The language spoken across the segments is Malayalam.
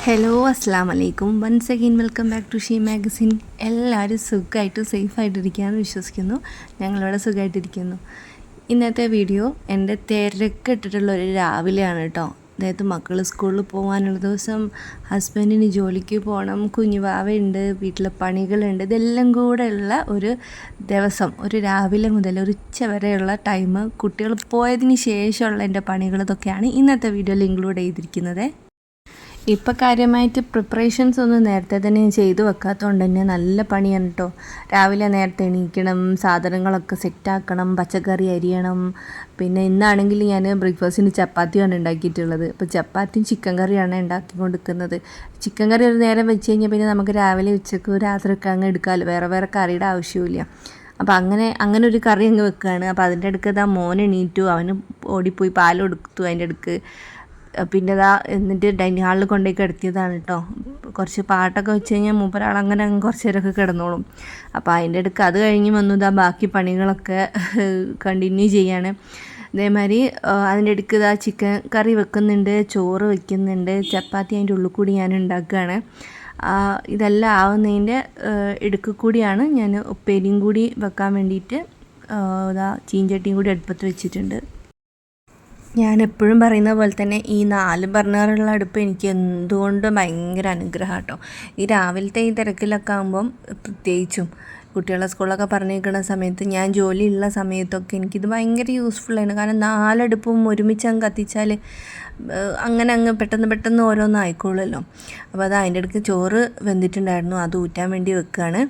ഹലോ അസ്സാം വലൈക്കും once again welcome back to She magazine. എല്ലാവരും സുഖമായിട്ട് സേഫായിട്ടിരിക്കുകയെന്ന് വിശ്വസിക്കുന്നു. ഞങ്ങളിവിടെ സുഖമായിട്ടിരിക്കുന്നു. ഇന്നത്തെ വീഡിയോ എൻ്റെ തിരക്കിട്ടിട്ടുള്ളൊരു രാവിലെയാണ് കേട്ടോ. അതായത് മക്കൾ സ്കൂളിൽ പോകാനുള്ള ദിവസം, ഹസ്ബൻഡിന് ജോലിക്ക് പോകണം, കുഞ്ഞുവാവയുണ്ട്, വീട്ടിലെ പണികളുണ്ട്, ഇതെല്ലാം കൂടെ ഉള്ള ഒരു ദിവസം, ഒരു രാവിലെ മുതൽ ഒരു ഉച്ച വരെയുള്ള ടൈം, കുട്ടികൾ പോയതിന് ശേഷമുള്ള എൻ്റെ പണികൾ, ഇതൊക്കെയാണ് ഇന്നത്തെ വീഡിയോയിൽ ഇൻക്ലൂഡ് ചെയ്തിരിക്കുന്നത്. ഇപ്പം കാര്യമായിട്ട് പ്രിപ്പറേഷൻസ് ഒന്നും നേരത്തെ തന്നെ ചെയ്തു വെക്കാത്തതുകൊണ്ട് തന്നെ നല്ല പണിയാണ് കേട്ടോ. രാവിലെ നേരത്തെ എണീക്കണം, സാധനങ്ങളൊക്കെ സെറ്റാക്കണം, പച്ചക്കറി അരിയണം. പിന്നെ ഇന്നാണെങ്കിൽ ഞാൻ ബ്രേക്ക്ഫാസ്റ്റിന് ചപ്പാത്തിയാണ് ഉണ്ടാക്കിയിട്ടുള്ളത്. അപ്പോൾ ചപ്പാത്തിയും ചിക്കൻ കറിയാണ് ഉണ്ടാക്കിക്കൊണ്ടിരിക്കുന്നത്. ചിക്കൻ കറി ഒരു നേരം വെച്ച് കഴിഞ്ഞാൽ പിന്നെ നമുക്ക് രാവിലെ ഉച്ചക്ക് രാത്രിയൊക്കെ അങ്ങ് എടുക്കാമല്ലോ, വേറെ വേറെ കറിയുടെ ആവശ്യമില്ല. അപ്പോൾ അങ്ങനെ ഒരു കറി അങ്ങ് വെക്കുകയാണ്. അപ്പോൾ അതിൻ്റെ അടുക്കത് ആ മോൻ എണീറ്റു, അവന് ഓടിപ്പോയി പാൽ കൊടുത്തു. അതിൻ്റെ അടുക്ക് പിന്നെ എന്നിട്ട് ഡൈനിങ് ഹാളിൽ കൊണ്ടുപോയി കിടത്തിയതാണ് കേട്ടോ. കുറച്ച് പാട്ടൊക്കെ വെച്ച് കഴിഞ്ഞാൽ മൂപ്പരാളങ്ങനെ കുറച്ച് നേരമൊക്കെ കിടന്നോളും. അപ്പോൾ അതിൻ്റെ അടുക്ക് അത് കഴിഞ്ഞ് വന്നു ബാക്കി പണികളൊക്കെ കണ്ടിന്യൂ ചെയ്യാണ്. അതേമാതിരി അതിൻ്റെ അടുക്ക് ചിക്കൻ കറി വെക്കുന്നുണ്ട്, ചോറ് വെക്കുന്നുണ്ട്, ചപ്പാത്തി അതിൻ്റെ ഉള്ളിൽ കൂടി ഞാൻ ഉണ്ടാക്കുകയാണ്. ഇതെല്ലാം ആവുന്നതിൻ്റെ ഇടുക്ക് കൂടിയാണ് ഞാൻ ഉപ്പേരിയും കൂടി വെക്കാൻ വേണ്ടിയിട്ട് ചീഞ്ചട്ടിയും കൂടി അടുപ്പത്ത് വെച്ചിട്ടുണ്ട്. ഞാൻ എപ്പോഴും പറയുന്ന പോലെ തന്നെ ഈ 4 ബർണറുള്ള അടുപ്പ് എനിക്ക് എന്തുകൊണ്ടും ഭയങ്കര അനുഗ്രഹം കേട്ടോ. ഈ രാവിലത്തെ ഈ തിരക്കിലൊക്കെ ആകുമ്പം പ്രത്യേകിച്ചും കുട്ടികളെ സ്കൂളൊക്കെ പറഞ്ഞേക്കുന്ന സമയത്ത്, ഞാൻ ജോലിയുള്ള സമയത്തൊക്കെ എനിക്കിത് ഭയങ്കര യൂസ്ഫുള്ളായിരുന്നു. കാരണം 4 അടുപ്പും ഒരുമിച്ച് അങ്ങ് കത്തിച്ചാൽ അങ്ങ് പെട്ടെന്ന് ഓരോന്നും ആയിക്കോളുമല്ലോ. അപ്പോൾ അതിൻ്റെ ഇടയ്ക്ക് ചോറ് വെന്തിട്ടുണ്ടായിരുന്നു, അത് ഊറ്റാൻ വേണ്ടി വെക്കുകയാണ്.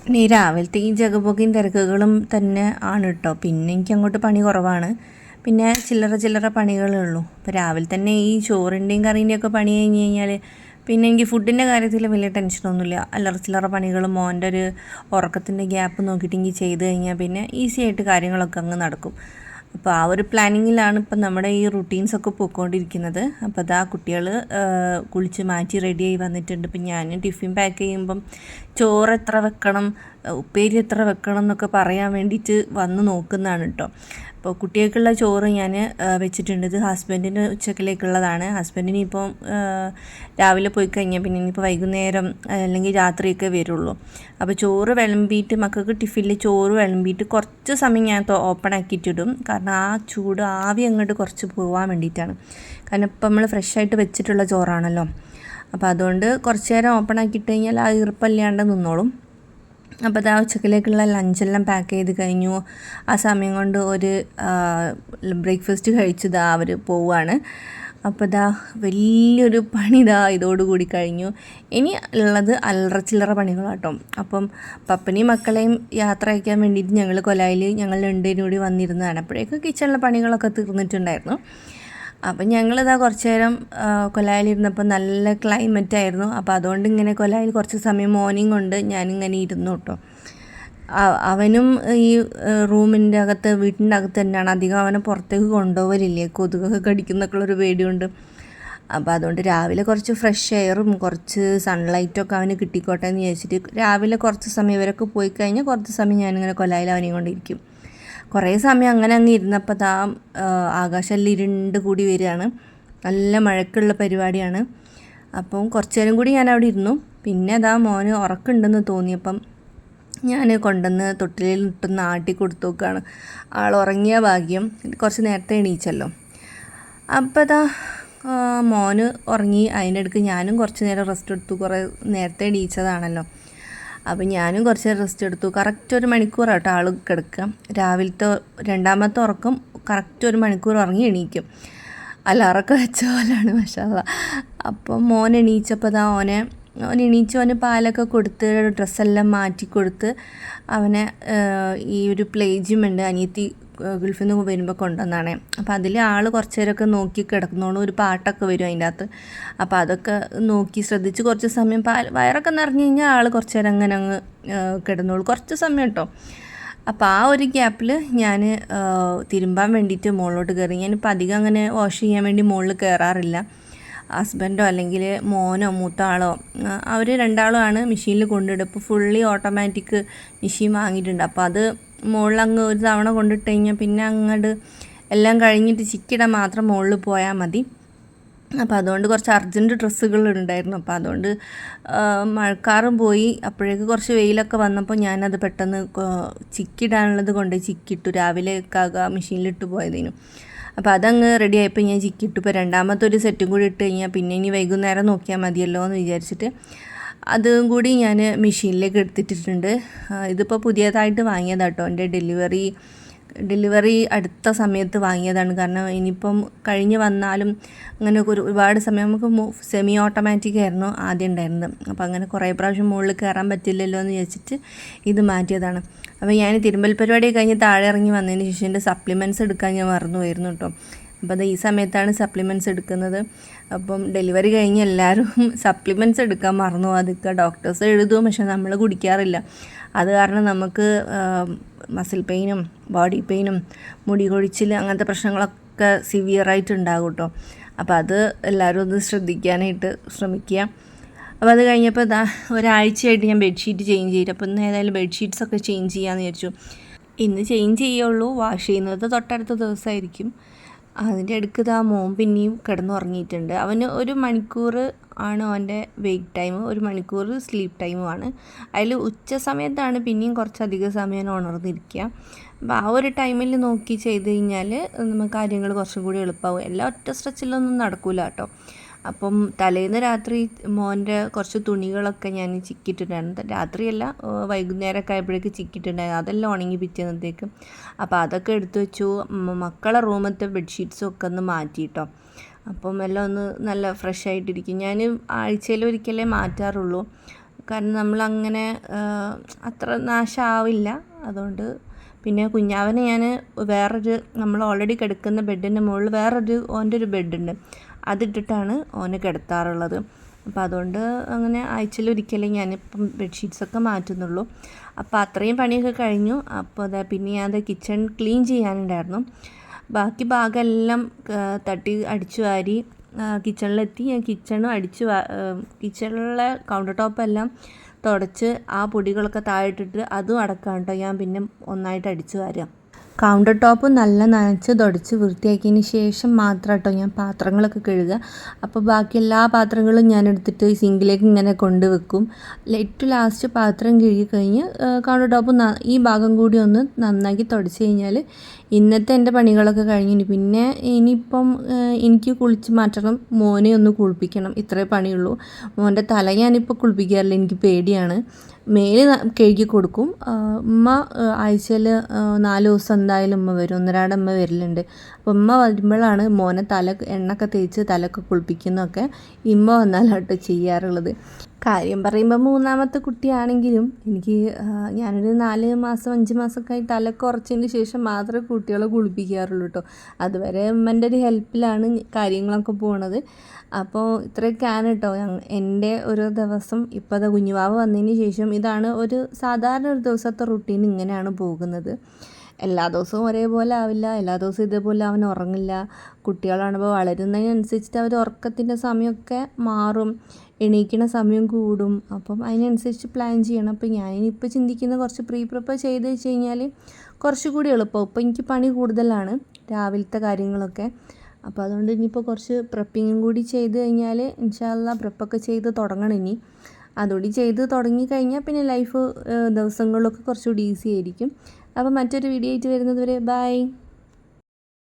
ഇനി രാവിലത്തെ ഈ ജഗപൊകയും തിരക്കുകളും തന്നെ ആണ് കേട്ടോ. പിന്നെ എനിക്ക് അങ്ങോട്ട് പണി കുറവാണ്. പിന്നെ ചില്ലറ പണികളേ ഉള്ളൂ. ഇപ്പോൾ രാവിലെ തന്നെ ഈ ചോറിൻ്റെയും കറീൻ്റെയും ഒക്കെ പണി കഴിഞ്ഞ് കഴിഞ്ഞാൽ പിന്നെ എനിക്ക് ഫുഡിൻ്റെ കാര്യത്തിൽ വലിയ ടെൻഷനൊന്നുമില്ല. ചില്ലറ പണികൾ മോൻ്റെ ഒരു ഉറക്കത്തിൻ്റെ ഗ്യാപ്പ് നോക്കിയിട്ടെങ്കിൽ ചെയ്ത് കഴിഞ്ഞാൽ പിന്നെ ഈസി ആയിട്ട് കാര്യങ്ങളൊക്കെ അങ്ങ് നടക്കും. അപ്പോൾ ആ ഒരു പ്ലാനിങ്ങിലാണ് ഇപ്പം നമ്മുടെ ഈ റുട്ടീൻസൊക്കെ പോയിക്കൊണ്ടിരിക്കുന്നത്. അപ്പോൾ കുട്ടികൾ കുളിച്ച് മാറ്റി റെഡിയായി വന്നിട്ടുണ്ട്. ഇപ്പം ഞാൻ ടിഫിൻ പാക്ക് ചെയ്യുമ്പം ചോറ് എത്ര വെക്കണം, ഉപ്പേരി എത്ര വെക്കണം എന്നൊക്കെ പറയാൻ വേണ്ടിയിട്ട് വന്ന് നോക്കുന്നതാണ് കേട്ടോ. അപ്പോൾ കുട്ടികൾക്കുള്ള ചോറ് ഞാൻ വെച്ചിട്ടുണ്ട്. ഇത് ഹസ്ബൻഡിന് ഉച്ചക്കിലേക്കുള്ളതാണ്. ഹസ്ബൻഡിന് ഇപ്പം രാവിലെ പോയി കഴിഞ്ഞാൽ പിന്നെ ഇനിയിപ്പോൾ വൈകുന്നേരം അല്ലെങ്കിൽ രാത്രിയൊക്കെ വരുള്ളൂ. അപ്പോൾ ചോറ് വിളമ്പിയിട്ട് മക്കൾക്ക് ടിഫിനിൽ ചോറ് വിളമ്പിയിട്ട് കുറച്ച് സമയം ഞാൻ ഓപ്പൺ ആക്കിയിട്ടിടും. കാരണം ആ ചൂട് ആവി അങ്ങോട്ട് കുറച്ച് പോകാൻ വേണ്ടിയിട്ടാണ്. കാരണം ഇപ്പം നമ്മൾ ഫ്രഷായിട്ട് വെച്ചിട്ടുള്ള ചോറാണല്ലോ. അപ്പോൾ അതുകൊണ്ട് കുറച്ച് നേരം ഓപ്പൺ ആക്കിയിട്ട് കഴിഞ്ഞാൽ ആ ഈർപ്പമില്ലാണ്ട് നിന്നോളും. അപ്പോൾ ഉച്ചക്കിലേക്കുള്ള ലഞ്ചെല്ലാം പാക്ക് ചെയ്ത് കഴിഞ്ഞു. ആ സമയം കൊണ്ട് ഒരു ബ്രേക്ക്ഫാസ്റ്റ് കഴിച്ച് അവർ പോവുകയാണ്. അപ്പോൾ വലിയൊരു പണി ഇതോടുകൂടി കഴിഞ്ഞു. ഇനി ഉള്ളത് ചില്ലറ പണികളാട്ടോ. അപ്പം പപ്പനെയും മക്കളെയും യാത്ര അയക്കാൻ വേണ്ടിയിട്ട് ഞങ്ങൾ കൊലായിൽ ഞങ്ങൾ രണ്ടുപേരും കൂടി വന്നിരുന്നതാണ്. അപ്പോഴേക്കും കിച്ചണിലെ പണികളൊക്കെ തീർന്നിട്ടുണ്ടായിരുന്നു. അപ്പം കുറച്ച് നേരം കൊലായിലിരുന്നപ്പോൾ നല്ല ക്ലൈമറ്റായിരുന്നു. അപ്പോൾ അതുകൊണ്ട് ഇങ്ങനെ കൊലായിൽ കുറച്ച് സമയം മോർണിംഗ് കൊണ്ട് ഞാനിങ്ങനെ ഇരുന്നു കേട്ടോ. അവനും ഈ റൂമിൻ്റെ അകത്ത്, വീട്ടിൻ്റെ അകത്ത് തന്നെയാണ്. അധികം അവനെ പുറത്തേക്ക് കൊണ്ടുപോകലില്ലേ, കൊതുകൊക്കെ കടിക്കുന്നൊക്കെയുള്ളൊരു പേടിയുണ്ട്. അപ്പോൾ അതുകൊണ്ട് രാവിലെ കുറച്ച് ഫ്രഷ് എയറും കുറച്ച് സൺലൈറ്റൊക്കെ അവന് കിട്ടിക്കോട്ടെ എന്ന് വിചാരിച്ചിട്ട് രാവിലെ കുറച്ച് സമയം ഇവരൊക്കെ പോയി കഴിഞ്ഞാൽ കുറച്ച് സമയം ഞാനിങ്ങനെ കൊലായിൽ അവനെയും കൊണ്ടിരിക്കും. കുറേ സമയം അങ്ങനെ അങ്ങ് ഇരുന്നപ്പോൾ ആകാശമെല്ലാം ഇരുണ്ട് കൂടി വരികയാണ്. നല്ല മഴക്കുള്ള പരിപാടിയാണ്. അപ്പം കുറച്ച് നേരം കൂടി ഞാൻ അവിടെ ഇരുന്നു. പിന്നെ മോന് ഉറക്കമുണ്ടെന്ന് തോന്നിയപ്പം ഞാൻ കൊണ്ടുവന്ന് തൊട്ടിലിൽ ഇട്ടൊന്ന് ആട്ടി കൊടുത്തു നോക്കുകയാണ്. ആൾ ഉറങ്ങിയ ഭാഗ്യം, കുറച്ച് നേരത്തെ എണീച്ചല്ലോ. അപ്പോൾ മോന് ഉറങ്ങി. അതിൻ്റെ ഇടയ്ക്ക് ഞാനും കുറച്ച് നേരം റെസ്റ്റ് എടുത്തു. കുറേ നേരത്തെ എണീച്ചതാണല്ലോ. അപ്പോൾ ഞാനും കുറച്ച് റെസ്റ്റ് എടുത്തു. കറക്റ്റ് 1 മണിക്കൂറാട്ടോ ആൾ കിടക്കുക. രാവിലത്തെ 2ാമത്തെ ഉറക്കം കറക്റ്റ് 1 മണിക്കൂർ ഉറങ്ങി എണീക്കും. അലാറൊക്കെ വെച്ച പോലെയാണ് മാഷാഅല്ലാഹ്. അപ്പം മോൻ എണീച്ചപ്പോൾ അവന് പാലൊക്കെ കൊടുത്ത് ഡ്രസ്സെല്ലാം മാറ്റി കൊടുത്ത് അവനെ ഈ ഒരു പ്ലേ ജിമ്മുണ്ട്, അനിയത്തി ഗൾഫിൽ നിന്ന് വരുമ്പോൾ കൊണ്ടുവന്നാണ്. അപ്പോൾ അതിൽ ആൾ കുറച്ച് നേരമൊക്കെ നോക്കി കിടക്കുന്നോളും. ഒരു പാട്ടൊക്കെ വരും അതിൻ്റെ അകത്ത്. അപ്പോൾ അതൊക്കെ നോക്കി ശ്രദ്ധിച്ച് കുറച്ച് സമയം വയറൊക്കെ നിറഞ്ഞു കഴിഞ്ഞാൽ ആൾ കുറച്ച് നേരം അങ്ങനെ അങ്ങ് കിടന്നോളൂ, കുറച്ച് സമയം കേട്ടോ. അപ്പോൾ ആ ഒരു ഗ്യാപ്പിൽ ഞാൻ തിരുമ്പാൻ വേണ്ടിയിട്ട് മുകളിലോട്ട് കയറി. ഞാനിപ്പോൾ അധികം അങ്ങനെ വാഷ് ചെയ്യാൻ വേണ്ടി മുകളിൽ കയറാറില്ല. ഹസ്ബൻഡോ അല്ലെങ്കിൽ മോനോ മൂത്ത ആളോ അവർ രണ്ടാളുമാണ് മെഷീനിൽ കൊണ്ടിടുക. ഇപ്പോൾ ഫുള്ളി ഓട്ടോമാറ്റിക് മെഷീൻ വാങ്ങിയിട്ടുണ്ട്. അപ്പോൾ അത് മുകളിലങ്ങ് ഒരു തവണ കൊണ്ടിട്ട് കഴിഞ്ഞാൽ പിന്നെ അങ്ങോട്ട് എല്ലാം കഴിഞ്ഞിട്ട് ചിക്കിടാൻ മാത്രം മുകളിൽ പോയാൽ മതി. അപ്പോൾ അതുകൊണ്ട് കുറച്ച് അർജൻറ്റ് ഡ്രസ്സുകളുണ്ടായിരുന്നു. അപ്പോൾ അതുകൊണ്ട് മഴക്കാറും പോയി, അപ്പോഴേക്ക് കുറച്ച് വെയിലൊക്കെ വന്നപ്പോൾ ഞാനത് പെട്ടെന്ന് ചിക്കിടാനുള്ളത് കൊണ്ട് ചിക്കിട്ടു. രാവിലെ മെഷീനിലിട്ട് പോയതിനു. അപ്പോൾ അതങ്ങ് റെഡി ആയപ്പോൾ ഞാൻ ചിക്കിട്ടു. ഇപ്പോൾ രണ്ടാമത്തെ ഒരു സെറ്റും കൂടി ഇട്ട് കഴിഞ്ഞാൽ പിന്നെ ഇനി വൈകുന്നേരം നോക്കിയാൽ മതിയല്ലോ എന്ന് വിചാരിച്ചിട്ട് അതും കൂടി ഞാൻ മെഷീനിലേക്ക് എടുത്തിട്ടിട്ടുണ്ട്. ഇതിപ്പോൾ പുതിയതായിട്ട് വാങ്ങിയതാട്ടോ. എൻ്റെ ഡെലിവറി അടുത്ത സമയത്ത് വാങ്ങിയതാണ്. കാരണം ഇനിയിപ്പം കഴിഞ്ഞ് വന്നാലും അങ്ങനെ ഒരുപാട് സമയം നമുക്ക് സെമി ഓട്ടോമാറ്റിക് ആയിരുന്നു ആദ്യം ഉണ്ടായിരുന്നത്. അപ്പോൾ അങ്ങനെ കുറേ പ്രാവശ്യം മുകളിൽ കയറാൻ പറ്റില്ലല്ലോ എന്ന് വിചാരിച്ചിട്ട് ഇത് മാറ്റിയതാണ്. അപ്പോൾ ഞാൻ തിരുമ്പൽ പരിപാടി കഴിഞ്ഞ് താഴെ ഇറങ്ങി വന്നതിന് ശേഷം എൻ്റെ സപ്ലിമെൻറ്റ്സ് എടുക്കാൻ ഞാൻ മറന്നു പോയിരുന്നു കേട്ടോ. അപ്പോൾ അത് ഈ സമയത്താണ് സപ്ലിമെൻറ്റ്സ് എടുക്കുന്നത്. അപ്പം ഡെലിവറി കഴിഞ്ഞ് എല്ലാവരും സപ്ലിമെൻറ്റ്സ് എടുക്കാൻ മറന്നു. അതൊക്കെ ഡോക്ടേഴ്സ് എഴുതും, പക്ഷെ നമ്മൾ കുടിക്കാറില്ല. അത് കാരണം നമുക്ക് മസിൽ പെയിനും ബോഡി പെയിനും മുടി കൊഴിച്ചിൽ അങ്ങനത്തെ പ്രശ്നങ്ങളൊക്കെ സിവിയറായിട്ട് ഉണ്ടാകും കേട്ടോ. അപ്പോൾ അത് എല്ലാവരും ഒന്ന് ശ്രദ്ധിക്കാനായിട്ട് ശ്രമിക്കുക. അപ്പോൾ അത് കഴിഞ്ഞപ്പോൾ ഒരാഴ്ചയായിട്ട് ഞാൻ ബെഡ്ഷീറ്റ് ചേഞ്ച് ചെയ്തു. അപ്പോൾ ഇന്ന് ഏതായാലും ബെഡ്ഷീറ്റ്സൊക്കെ ചേഞ്ച് ചെയ്യാമെന്ന് വിചാരിച്ചു. ഇന്ന് ചേഞ്ച് ചെയ്യുള്ളൂ, വാഷ് ചെയ്യുന്നത് തൊട്ടടുത്ത ദിവസമായിരിക്കും. അതിൻ്റെ ഇടയ്ക്ക് മോൻ പിന്നെയും കിടന്നുറങ്ങിയിട്ടുണ്ട്. അവന് 1 മണിക്കൂർ ആണ് അവൻ്റെ വെയ്ക്ക് ടൈം, 1 മണിക്കൂർ സ്ലീപ്പ് ടൈമുമാണ്. അതിൽ ഉച്ച സമയത്താണ് പിന്നെയും കുറച്ചധികം സമയം ഉണർന്നിരിക്കുക. അപ്പോൾ ആ ഒരു ടൈമിൽ നോക്കി ചെയ്ത് കഴിഞ്ഞാൽ നമുക്ക് കാര്യങ്ങൾ കുറച്ചും കൂടി എളുപ്പമാവും. എല്ലാം ഒറ്റ സ്ട്രെച്ചിലൊന്നും നടക്കില്ല കേട്ടോ. അപ്പം തലേന്ന് രാത്രി മോൻ്റെ കുറച്ച് തുണികളൊക്കെ ഞാൻ ചിക്കിയിട്ടുണ്ടായിരുന്നു. രാത്രിയല്ല, വൈകുന്നേരമൊക്കെ ആയപ്പോഴേക്ക് ചിക്കിയിട്ടുണ്ടായിരുന്നു. അതെല്ലാം ഉണങ്ങി പിറ്റേന്നത്തേക്ക്. അപ്പോൾ അതൊക്കെ എടുത്തു വെച്ചു. മക്കളെ റൂമത്തെ ബെഡ്ഷീറ്റ്സും ഒക്കെ ഒന്ന് മാറ്റിയിട്ടോ. അപ്പം എല്ലാം ഒന്ന് നല്ല ഫ്രഷ് ആയിട്ടിരിക്കും. ഞാൻ ആഴ്ചയിലൊരിക്കലേ മാറ്റാറുള്ളൂ. കാരണം നമ്മളങ്ങനെ അത്ര നാശമാവില്ല. അതുകൊണ്ട് പിന്നെ കുഞ്ഞാവനെ ഞാൻ നമ്മൾ ഓൾറെഡി കിടക്കുന്ന ബെഡിൻ്റെ മുകളിൽ ഓൻ്റെ ഒരു ബെഡുണ്ട്, അതിട്ടിട്ടാണ് ഓനെ കിടത്താറുള്ളത്. അപ്പോൾ അതുകൊണ്ട് അങ്ങനെ ആഴ്ചയിലൊരിക്കലേ ഞാനിപ്പം ബെഡ്ഷീറ്റ്സൊക്കെ മാറ്റുന്നുള്ളൂ. അപ്പോൾ അത്രയും പണിയൊക്കെ കഴിഞ്ഞു. അപ്പോൾ പിന്നെ ഞാൻ കിച്ചൺ ക്ലീൻ ചെയ്യാനുണ്ടായിരുന്നു. ബാക്കി ഭാഗമെല്ലാം തട്ടി അടിച്ചു വാരി കിച്ചണിലെത്തി. ഞാൻ കിച്ചണിലെ കൗണ്ടർ ടോപ്പെല്ലാം തുടച്ച് ആ പൊടികളൊക്കെ താഴെട്ടിട്ട് അതും അടക്കാം കേട്ടോ ഞാൻ പിന്നെ ഒന്നായിട്ട് അടിച്ചു വാരുക. കൗണ്ടർ ടോപ്പ് നല്ല നനച്ച് തുടച്ച് വൃത്തിയാക്കിയതിന് ശേഷം മാത്രം കേട്ടോ ഞാൻ പാത്രങ്ങളൊക്കെ കഴുകുക. അപ്പോൾ ബാക്കി എല്ലാ പാത്രങ്ങളും ഞാൻ എടുത്തിട്ട് സിങ്കിലേക്ക് ഇങ്ങനെ കൊണ്ടുവെക്കും. ഏറ്റവും ലാസ്റ്റ് പാത്രം കഴുകി കഴിഞ്ഞ് കൗണ്ടർ ടോപ്പ് ഈ ഭാഗം കൂടി ഒന്ന് നന്നാക്കി തുടച്ച് കഴിഞ്ഞാൽ ഇന്നത്തെ എൻ്റെ പണികളൊക്കെ കഴിഞ്ഞു. പിന്നെ ഇനിയിപ്പം എനിക്ക് കുളിച്ച് മാറ്റണം, മോനെ ഒന്ന് കുളിപ്പിക്കണം, ഇത്രേ പണിയുള്ളൂ. മോൻ്റെ തല ഞാനിപ്പോൾ കുളിപ്പിക്കാറില്ല, എനിക്ക് പേടിയാണ്. മേല് കഴുകി കൊടുക്കും. ഉമ്മ ആഴ്ചയിൽ 4 ദിവസം എന്തായാലും ഉമ്മ വരും, 1-2 ഉമ്മ വരലുണ്ട്. അപ്പോൾ ഉമ്മ വരുമ്പോഴാണ് മോനെ എണ്ണയൊക്കെ തേച്ച് തലയൊക്കെ കുളിപ്പിക്കുന്നതൊക്കെ ഇമ്മ വന്നാലോട്ട് ചെയ്യാറുള്ളത്. കാര്യം പറയുമ്പോൾ 3ാമത്തെ കുട്ടിയാണെങ്കിലും എനിക്ക് ഞാനൊരു 4 മാസം 5 മാസമൊക്കെ ആയി തലയൊക്കെ ഉറച്ചതിന് ശേഷം മാത്രമേ കുട്ടികളെ കുളിപ്പിക്കാറുള്ളൂ കേട്ടോ. അതുവരെ ഉമ്മൻ്റെ ഒരു ഹെൽപ്പിലാണ് കാര്യങ്ങളൊക്കെ പോണത്. അപ്പോൾ ഇത്രയൊക്കെയാണ് കേട്ടോ എൻ്റെ ഒരു ദിവസം. ഇപ്പോൾ അത് കുഞ്ഞുവാവ് വന്നതിന് ശേഷം ഇതാണ് സാധാരണ ഒരു ദിവസത്തെ റുട്ടീൻ. ഇങ്ങനെയാണ് പോകുന്നത്. എല്ലാ ദിവസവും ഒരേപോലെ ആവില്ല, എല്ലാ ദിവസവും ഇതേപോലെ അവൻ ഉറങ്ങില്ല. കുട്ടികളാണിപ്പോൾ വളരുന്നതിനനുസരിച്ചിട്ട് അവർ ഉറക്കത്തിൻ്റെ സമയമൊക്കെ മാറും, എണീക്കുന്ന സമയം കൂടും. അപ്പം അതിനനുസരിച്ച് പ്ലാൻ ചെയ്യണം. അപ്പോൾ ഞാനിപ്പോൾ ചിന്തിക്കുന്ന കുറച്ച് പ്രിപ്പയർ ചെയ്ത് വെച്ച് കഴിഞ്ഞാൽ കുറച്ചുകൂടി എളുപ്പമാവും. ഇപ്പോൾ എനിക്ക് പണി കൂടുതലാണ് രാവിലത്തെ കാര്യങ്ങളൊക്കെ. അപ്പോൾ അതുകൊണ്ട് ഇനിയിപ്പോൾ കുറച്ച് പ്രെപ്പിങ്ങും കൂടി ചെയ്ത് കഴിഞ്ഞാൽ ഇൻഷാ അല്ലാഹ് പ്രെപ്പൊക്കെ ചെയ്ത് തുടങ്ങണം ഇനി. അതുകൂടി ചെയ്ത് തുടങ്ങിക്കഴിഞ്ഞാൽ പിന്നെ ലൈഫ് ദിവസങ്ങളിലൊക്കെ കുറച്ചുകൂടി ഈസി ആയിരിക്കും. അപ്പോൾ മറ്റൊരു വീഡിയോ ആയിട്ട് വരുന്നത് വരെ ബൈ.